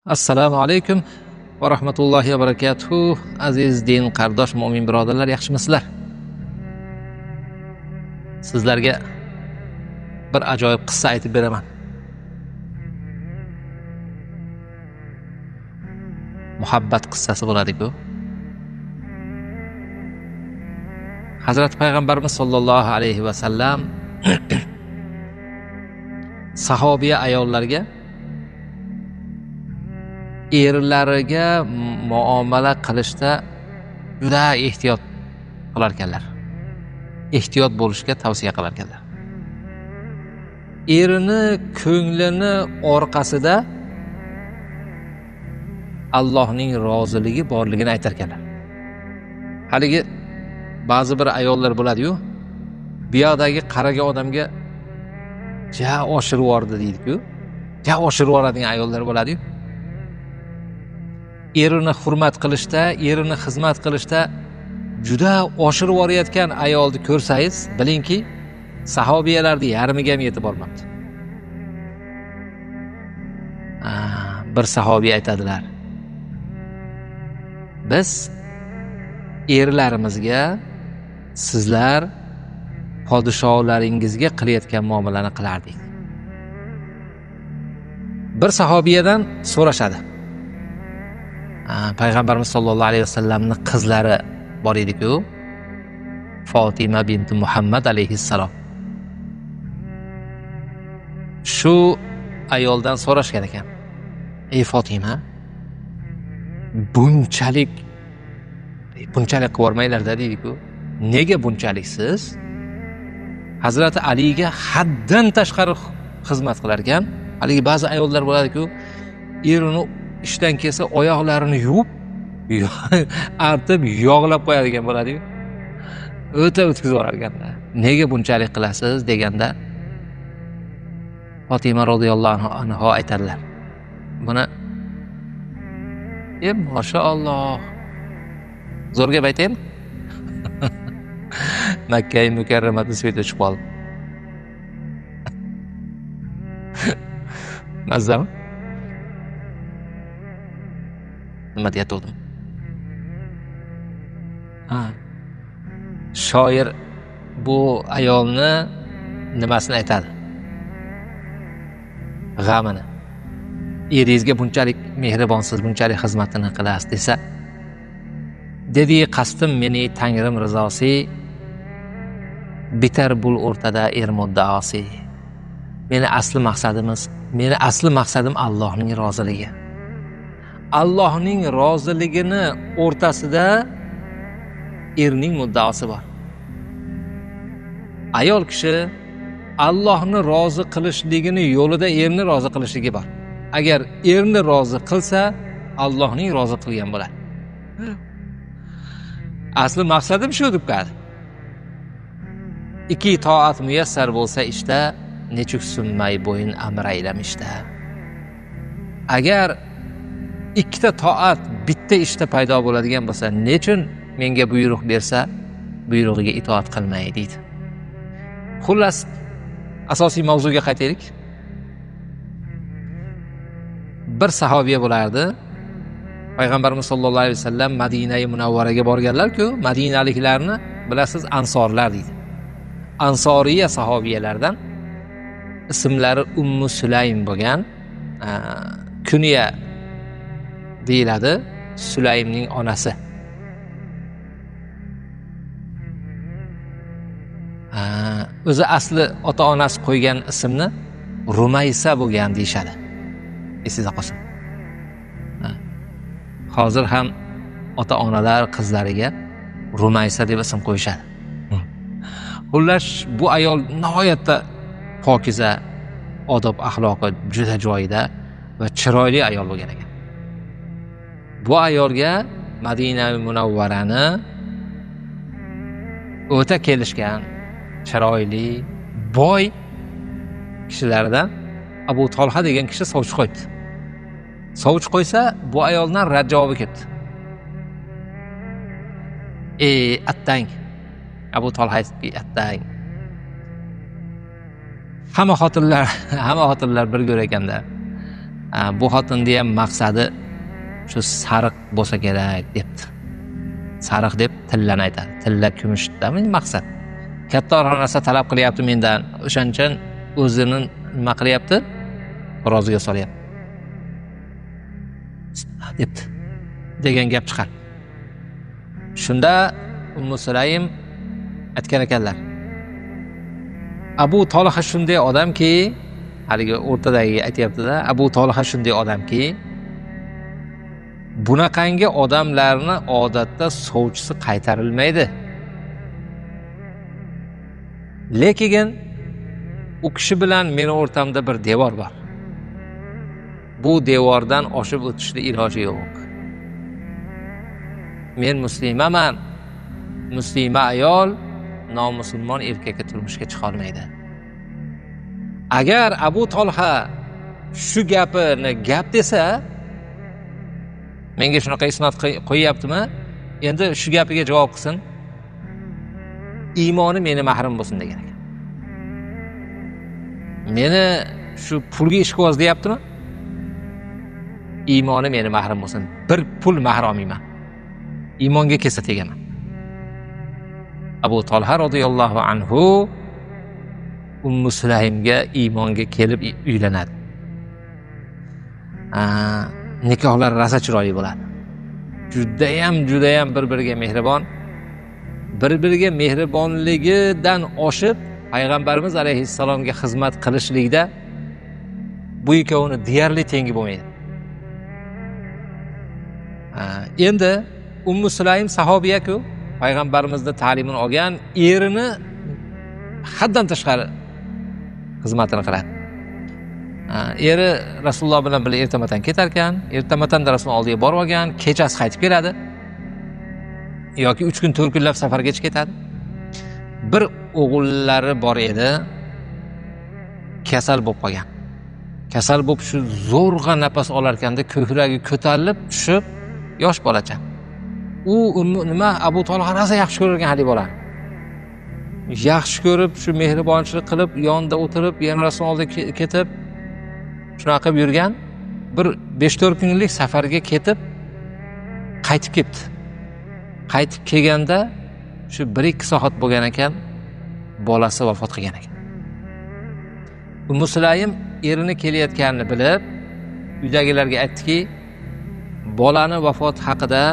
Assalomu alaykum va rahmatullohi va barakatuh. Aziz din qardosh mo'min birodarlar, yaxshimisizlar? Sizlarga bir ajoyib qissa aytib beraman. Muhabbat qissasi bo'ladi-ku. Hazrat Payg'ambarimiz sollallohu alayhi va sallam sahobiya ayollarga erlariga muomala qilishda juda ehtiyot qilar ekanlar. Ehtiyot bo'lishga tavsiya qilar ekanlar. Erini ko'nglini orqasida Allohning roziligi borligini aytar ekanlar. Haligi ba'zi bir ayollar bo'ladi-yu, bu yoqdagi qaragan odamga ja oshirib yubordi deydi-ku. Ja oshirib yuboradigan ayollar bo'ladi-yu. Erini hurmat qilishda, erini xizmat qilishda juda oshirib yuborayotgan ayolni ko'rsangiz, bilingki, sahobiyalarning yarmiga ham yetib bormabdi. Bir sahobiy aytadilar: biz erlarimizga sizlar podsholaringizga qilayotgan muomalani qilardik. Bir sahobiyadan so'rashadi. Payg'ambarimiz sollallohu alayhi vasallamning qizlari bor edi-ku, Fatima binti Muhammad alayhissalom. Shu ayoldan so'rashgan ekan: "Ey Fatima, bunchalik qilib yormanglar-da" deydi-ku. Nega bunchalik siz Hazrati Aliga haddan tashqari xizmat qilar ekan? Haligi ba'zi ayollar bo'ladi-ku, erini ishdan kelsa oyoqlarini yuvib, artib, yog'lab qo'yadigan bo'ladi-ku. O'ta o'tkazib yuborar ekanlar. Nega bunchalik qilasiz deganda, Fatima radhiyallohu anha aytadilar: "Buni mashaalloh. Zo'r gap aytaymi? Makka mukarramada svet o'chib qoldi. Mazam? Nima deyatdim? Shoir bu ayolni nimasini aytadi? G'amini. Eringizga bunchalik mehribonsiz, bunchalik xizmatini qilasiz desa, dedi: "Qasdim meni Tangrim rizosi, bitar bul o'rtada er muddaosi." Meni asli maqsadim Allohning roziligi. Allohning roziligini o'rtasida erning muddaosi bor. Ayol kishi Allohni rozi qilishligini yo'lida erni rozi qilishligi bor. Agar erni rozi qilsa, Allohning rozi qilgan bo'ladi. Asli maqsadim shu deb qoldi. Ikki toat muyassar bo'lsa ishda, nechuk summay bo'yin amraylamishda. Agar ikkita toat bitta ishda paydo bo'ladigan bo'lsa, nechun menga buyruq bersa, buyrug'iga itoat qilmay deydi. Xullas, asosiy mavzuga qaytaylik. Bir sahobiya bo'lardi. Payg'ambarimiz sollallohu alayhi vasallam Madinai Munavvaraga borganlar-ku, Madinaliklarni bilasiz, ansorlar deydi. Ansoriya sahobiyalardan ismlari Ummu Sulaym bo'lgan, Kuniya deyiladi, Sulaymning onasi. O'zi asli ota-onasi qo'ygan ismni Rumaysa bo'lgan deyshadi. Esingizda qolsin. Hozir ham ota-onalar qizlariga Rumaysa deb ism qo'yishadi. Xullas, bu ayol nihoyatda pokiza, odob axloqi juda joyida va chiroyli ayol bo'lgan ekan. Bu ayolga Madina Munavvarani o'ta kelishgan, chiroyli, boy kishilardan Abu Talha degan kishi sovchi qo'ydi. Sovchi qo'ysa, bu ayoldan rad javobi ketdi. Attang. Abu Talha aytdi: "Attang. Hamma xotinlar bir ko'r ekanda. Bu xotinni ham maqsadi shu sariq bo'lsa kerak debdi. Sariq deb tillani aytadi. Tilla kumushdami maqsad? Kattaroq narsa talab qilyapti mendan. O'shaning uchun o'zini nima qilyapti? Roziga solyapti. debdi. Degan gap chiqadi. Shunda Ummu Sulaym aytgan ekanlar. Abu Tolha shunday odamki, haligi o'rtadagi aytayapti-da, Abu Tolha shunday odamki, bunaqangi odamlarni odatda sovchisi qaytarilmaydi. Lekin u kishi bilan meni o'rtamda bir devor bor. Bu devordan oshib o'tishning iloji yo'q. Men muslimaman. Muslima ayol nomusulmon erkakka turmushga chiqa olmaydi. Agar Abu Tolha shu gapini gap desa, menga shunaqa isnot qo'yyaptimi? Endi shu gapiga javob qilsin. Iymoni meni mahrum bo'lsin degan ekan. Meni shu pulga ishqiboz deyaptimi? Iymoni meni mahrum bo'lsin. Bir pul mahromiyman. Iymonga kelsa tegaman. Abu Tolha radhiyallohu anhu Ummu Sulaymga iymonga kelib uylanadi. Nikohlar rosa chiroyli bo'ladi. Judayam bir-biriga mehribon. Bir-biriga mehribonligidan oshib Payg'ambarimiz alayhissalomga xizmat qilishlikda bu ikkovini deyarli tengi bo'lmaydi. Endi Ummu Sulaym sahobiya-ku, Payg'ambarimizning ta'limini olgan, erini haddan tashqari xizmatini qiladi. Eri Rasululloh bilan birga ertamadan ketar ekan, ertamatanda Rasululloh oldiga borib olgan, kechasi qaytib keladi. Yoki 3 kun 4 kunlab safarga ketadi. Bir o'g'illari bor edi, kasal bo'lib qolgan. Kasal bo'lib shu zo'rg'a nafas olar ekanda ko'kragi ko'tarilib tushib, yosh bolacha. U nima Abu Tolha rosa yaxshi ko'rgan hali bola. Yaxshi ko'rib, shu mehribonchilik qilib, yonida o'tirib, yana Rasululloh oldiga ketib, shunaqa qilib yurgan. Bir 5-4 kunlik safarga ketib, qaytib ketdi. Qaytib kelganda shu 1-2 soat bo'lgan ekan, bolasi vafot qilgan ekan. Ummu Sulaym erini kelayotganini bilib, uydagilarga aytdiki, bolani vafot haqida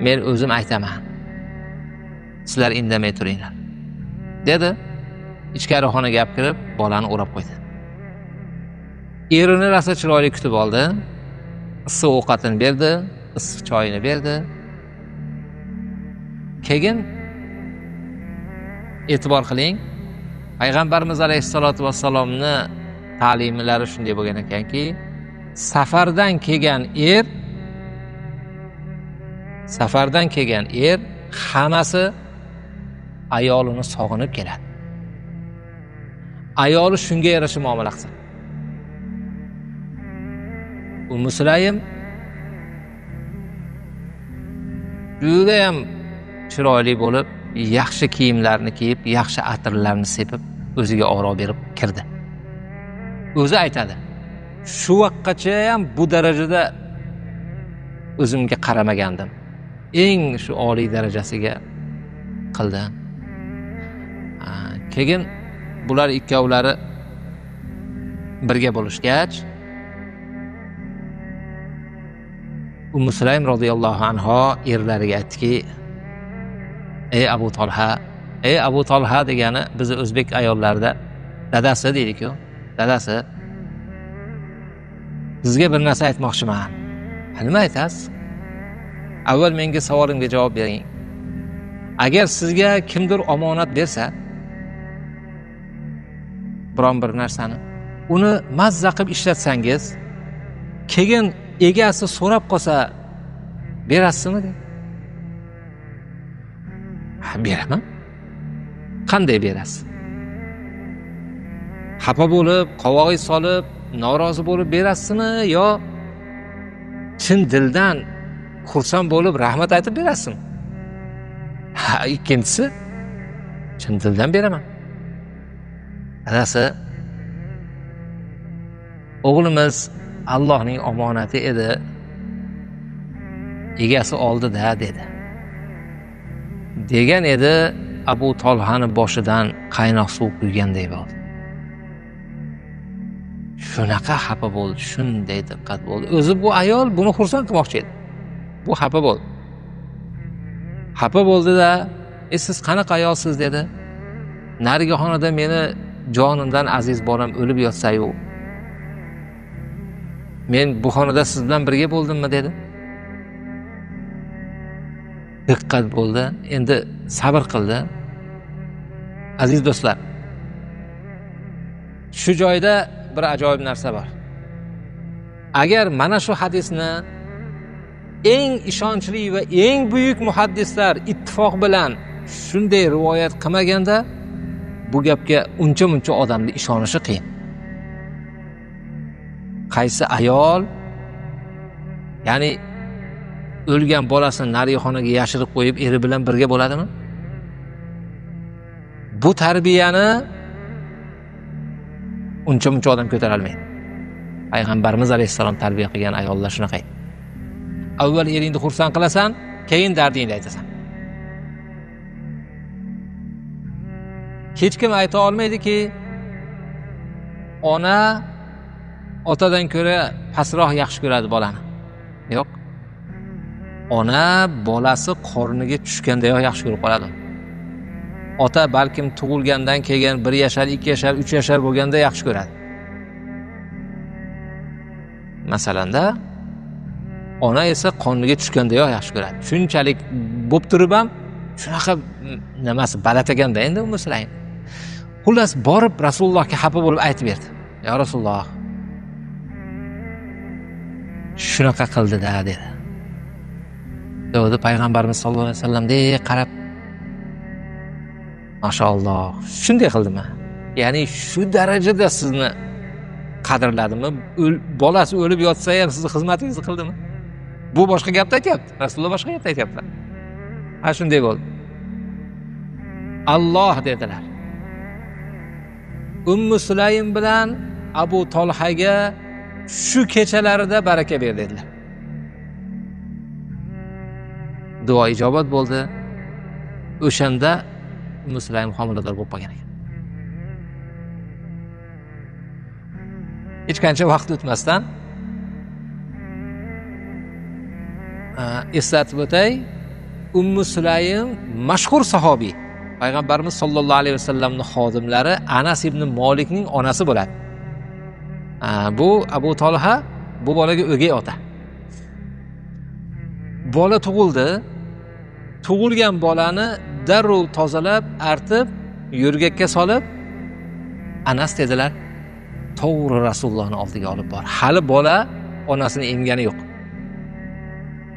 men o'zim aytaman. Sizlar indamay turinglar. Dedi. Ichkari xonaga olib kirib, bolani o'rab qo'ydi. Erini rosa chiroyli kutib oldi. Issiq ovqatini berdi, issiq choyini berdi. Keyin e'tibor qiling, Payg'ambarimiz alayhisolatu vassalomni ta'limlari shunday bo'lgan ekanki, safardan kelgan er hammasi ayolini sog'inib keladi. Ayoli shunga yarasha muomala qilsa. Ummu Sulaym juda ham chiroyli bo'lib, yaxshi kiyimlarni kiyib, yaxshi atirlarni sepib, o'ziga oro berib kirdi. O'zi aytadi, shu vaqtgacha ham bu darajada o'zimga qaramagandim. Eng shu oliy darajasiga qildi. Keyin bular ikkovlari birga bo'lishgach, Ummu Sulaym radhiyallohu anha erlariga aytdiki, ey Abu Tolha degani bizi o'zbek ayollarida dadasi deydi-ku, dadasi. Sizga bir narsa aytmoqchiman. Nima aytasiz? Avval menga savolimga javob bering. Agar sizga kimdir omonat bersa, biron bir narsani, uni mazza qilib ishlatsangiz, keyin egasi so'rab qolsa, berasizmi? Beraman. Qanday berasiz? Xafa bo'lib, qovog'i solib, norozi bo'lib berasizmi yo chin dildan xursand bo'lib rahmat aytib berasizmi? Ikkinchisi chin dildan beraman. Dadasi o'g'limiz Allohning omonati edi, egasi oldida dedi. Degan edi, Abu Tolhani boshidan qaynoq suv quyganday bo'ldi. Shunaqa xafa bo'ldi, shunday diqqat bo'ldi. O'zi bu ayol buni xursand qilmoqchi edi. Bu xafa bo'ldi. Xafa bo'ldi-da, siz qanaqa ayolsiz dedi. Narigi xonada meni jonimdan aziz bolam o'lib yotsa-yu, men bu xonada siz bilan birga bo'ldimmi dedi. Diqqat bo'ldi, endi sabr qildi. Aziz do'stlar, shu joyda bir ajoyib narsa bor. Agar mana shu hadisni eng ishonchli va eng buyuk muhaddislar ittifoq bilan shunday rivoyat qilmaganda, bu gapga uncha-muncha odamning ishonishi qiyin. Qaysi ayol, ya'ni o'lgan bolasini nariga xonaga yashirib qo'yib eri bilan birga bo'ladimi? Bu tarbiyani uncha-muncha odam ko'tara olmaydi. Payg'ambarimiz alayhissalom tarbiya qilgan ayollar shunaqa edi. Avval eringni xursand qilasan, keyin dardingni aytasan. Hech kim ayta olmaydiki, ona otadan ko'ra pastroq yaxshi ko'radi bolani. Yo'q. Ona bolasi qorniga tushgandayoq yaxshi ko'rib qoladi. Ota balkim tug'ilgandan keyin 1 yashar, 2 yashar, 3 yashar bo'lganda yaxshi ko'radi. Masalanda ona esa qorniga tushgandayoq yaxshi ko'radi. Shunchalik bo'p turib ham shunaqa nimasi balataganda endi Muslim. Xullas borib Rasulullohga xafa bo'lib aytib berdi. Ya Rasululloh, shunaqa qildi-da dedi. Dedi payg'ambarimiz sollallohu alayhi vasallamga qarab, Mashalloh, shunday qildimi? Ya'ni shu darajada sizni qadrladimi? Bolasi o'lib yotsa ham sizni xizmatingizni qildimi? Bu boshqa gapni aytyapti. Rasululloh boshqa gapni aytyaptilar. Ha, shunday bo'ldi. Alloh dedilar. Ummu Sulaym bilan Abu Tolhaga shu kechalarida baraka ber dedilar. Duo ijobat bo'ldi. O'shanda Ummu Sulaym homilador bo'lib qolgan ekan. Hech qancha vaqt o'tmasdan eslatib o'tay, Ummu Sulaym mashhur sahobiy. Payg'ambarimiz sollallohu alayhi vasallamning xodimlari Anas ibn Malikning onasi bo'ladi. Bu Abu Tolha bu bolaga o'gay ota. Bola tug'ildi. Tug'ilgan bolani darrov tozalab, artib, yo'rgakka solib, Anas dedilar, to'g'ri Rasulullohning oldiga olib bor. Hali bola onasini emgani yo'q.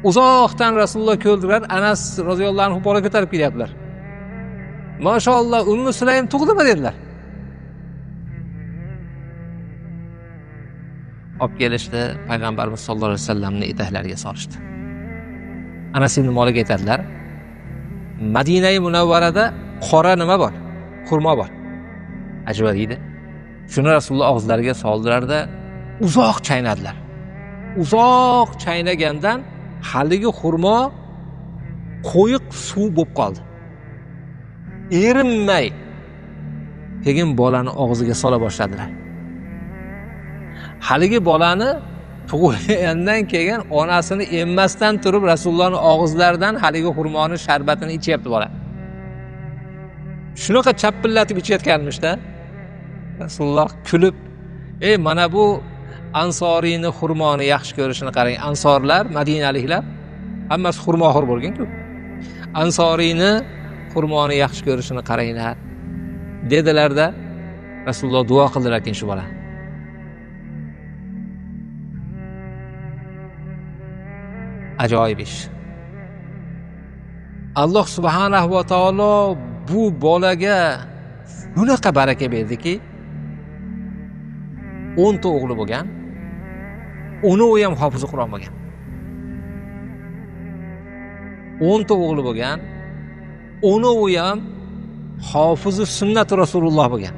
Uzoqdan Rasululloh ko'rdilar, Anas roziyallohu anhu bola ko'tarib kelyaptilar. Mashalloh, Ummu Sulaym tug'dimi dedilar. Olib kelishdi, payg'ambarimiz sollallohu alayhi vasallamning etaklariga solishdi. Anas ibn Malik aytadilar, Madina-i Munavvarada qora nima bor? Xurmo bor. Ajva deydi. Shuni Rasululloh og'izlariga soldilarda uzoq chaynadilar. Uzoq chaynagandan haligi xurmo qo'yiq suv bo'lib qoldi. Erinmay keyin bolani og'ziga sola boshladilar. Haligi bolani tug'ilgandan keyin onasini emmasdan turib Rasulullohning og'izlaridan haligi xurmoning sharbatini ichyapti bola. Shunaqa chappillatib ichayotganmish-da. Rasululloh kulib, mana bu Ansoriyning xurmoni yaxshi ko'rishini qarang. Ansorlar, Madinaliklar hammasi xurmoxo'r bo'lgan-ku. Ansoriyning xurmoni yaxshi ko'rishini qaranglar dedilarda Rasululloh duo qildilar ekan shu bola. Ajoyib ish. Alloh subhanahu va taolo bu bolaga shunaqa baraka berdiki, 10 ta o'g'li bo'lgan, 10 ham hofiz Qur'on bo'lgan. 10 ta o'g'li bo'lgan, 10 ham hofiz sunnat Rasululloh bo'lgan.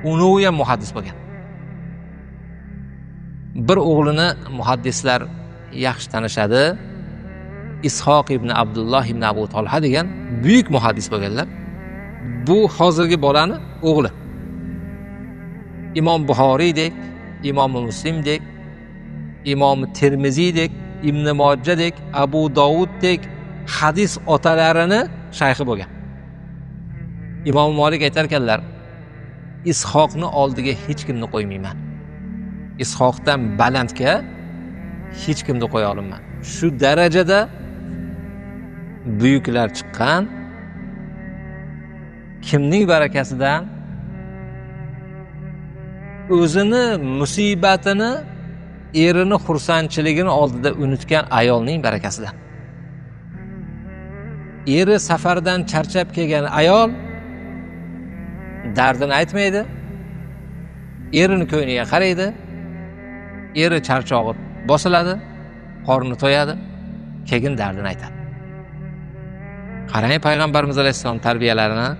10 ham muhaddis bo'lgan. bir o'g'lini muhaddislar yaxshi tanishadi. Ishoq ibn Abdulloh ibn Abu Talha degan buyuk muhaddis bo'lganlar. Bu hozirgi bolani o'g'li. Imom Buxoriydek, Imom Muslimdek, Imom Termiziydek, Ibn Mojjadek, Abu Dovuddek hadis otalarini shayxi bo'lgan. Imom Malik aytar ekanlar, Ishoqni oldiga hech kimni qo'ymayman. Ishoqdan balandga hech kimni qo'ya olmayman. Shu darajada buyuklar chiqqan. Kimning barakasidan? O'zini musibatini, erini xursandchiligini oldida unutgan ayolning barakasidan. Eri safardan charchab kelgan ayol dardini aytmaydi. Erini ko'yniga qaraydi. Eri charchog'i bosiladi, qorni to'yadi, keyin dardini aytadi. Qarang payg'ambarimiz alayhisalom tarbiyalarini.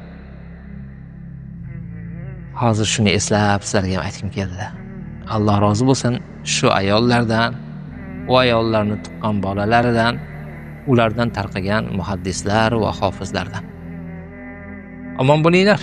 Hozir shuni eslab sizlarga ham aytkim keldi. Alloh rozi bo'lsin shu ayollardan, u ayollarni tuqqan bolalaridan, ulardan tarqagan muhaddislar va hofizlardan. Omon bo'linglar.